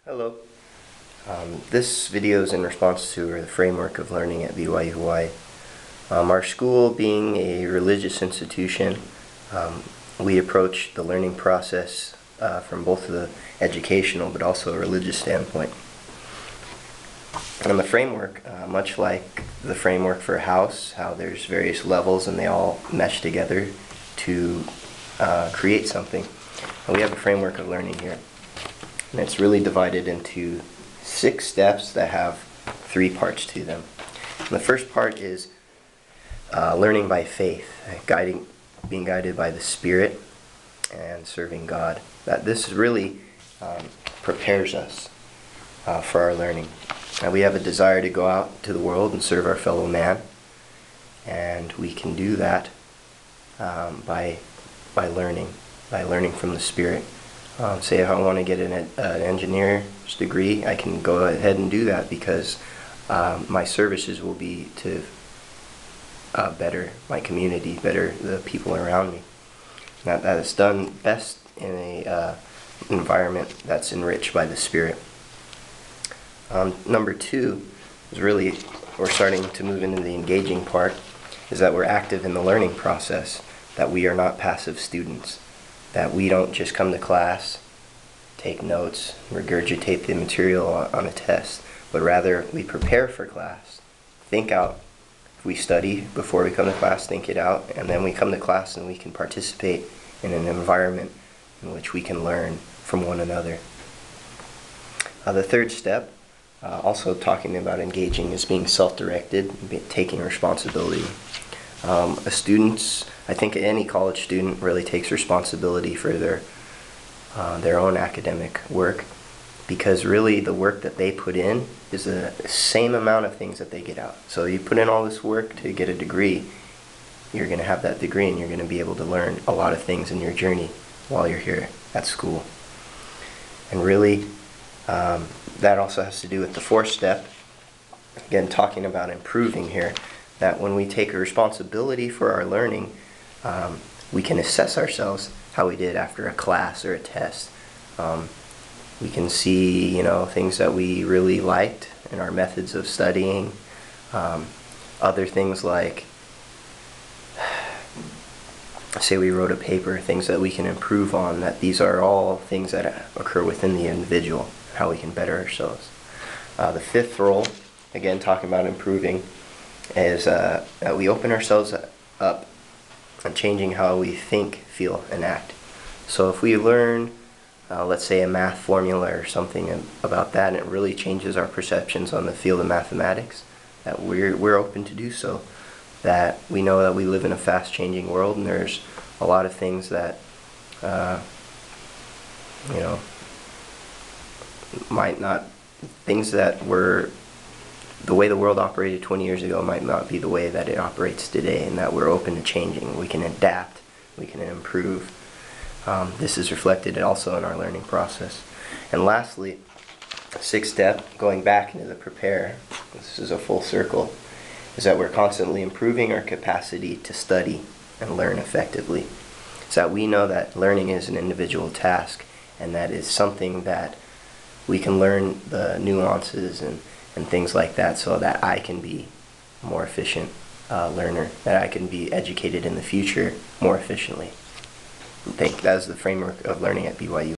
Hello. This video is in response to the framework of learning at BYU Hawaii. Our school being a religious institution, we approach the learning process from both the educational but also a religious standpoint. And the framework, much like the framework for a house, how there's various levels and they all mesh together to create something, and we have a framework of learning here. And it's really divided into 6 steps that have 3 parts to them. And the first part is learning by faith, being guided by the Spirit and serving God. That this really prepares us for our learning. And we have a desire to go out to the world and serve our fellow man, and we can do that by learning from the Spirit. Say if I want to get an engineer's degree, I can go ahead and do that because my services will be to better my community, better the people around me. That is done best in a environment that's enriched by the Spirit. Number 2 is really, we're starting to move into the engaging part, is that we're active in the learning process, that we are not passive students. That we don't just come to class, take notes, regurgitate the material on a test, but rather we prepare for class, think out. If we study before we come to class, think it out, and then we come to class and we can participate in an environment in which we can learn from one another. The third step, also talking about engaging, is being self-directed, taking responsibility. I think any college student really takes responsibility for their own academic work, because really the work that they put in is the same amount of things that they get out. So you put in all this work to get a degree, you're going to have that degree and you're going to be able to learn a lot of things in your journey while you're here at school. And really that also has to do with the 4th step, again talking about improving here, that when we take a responsibility for our learning, we can assess ourselves how we did after a class or a test. We can see, things that we really liked in our methods of studying. Other things like, say we wrote a paper, things that we can improve on, that these are all things that occur within the individual, how we can better ourselves. The 5th role, again talking about improving, is that we open ourselves up and changing how we think, feel, and act. So if we learn, let's say a math formula or something about that, and it really changes our perceptions on the field of mathematics, that we're open to do so. That we know that we live in a fast-changing world, and there's a lot of things that might not, things that were the way the world operated 20 years ago might not be the way that it operates today, and that we're open to changing. We can adapt, we can improve. This is reflected also in our learning process. And lastly, 6th step, going back into the prepare, this is a full circle, is that we're constantly improving our capacity to study and learn effectively. So that we know that learning is an individual task, and that is something that we can learn the nuances and things like that, so that I can be a more efficient learner, that I can be educated in the future more efficiently. I think that is the framework of learning at BYU.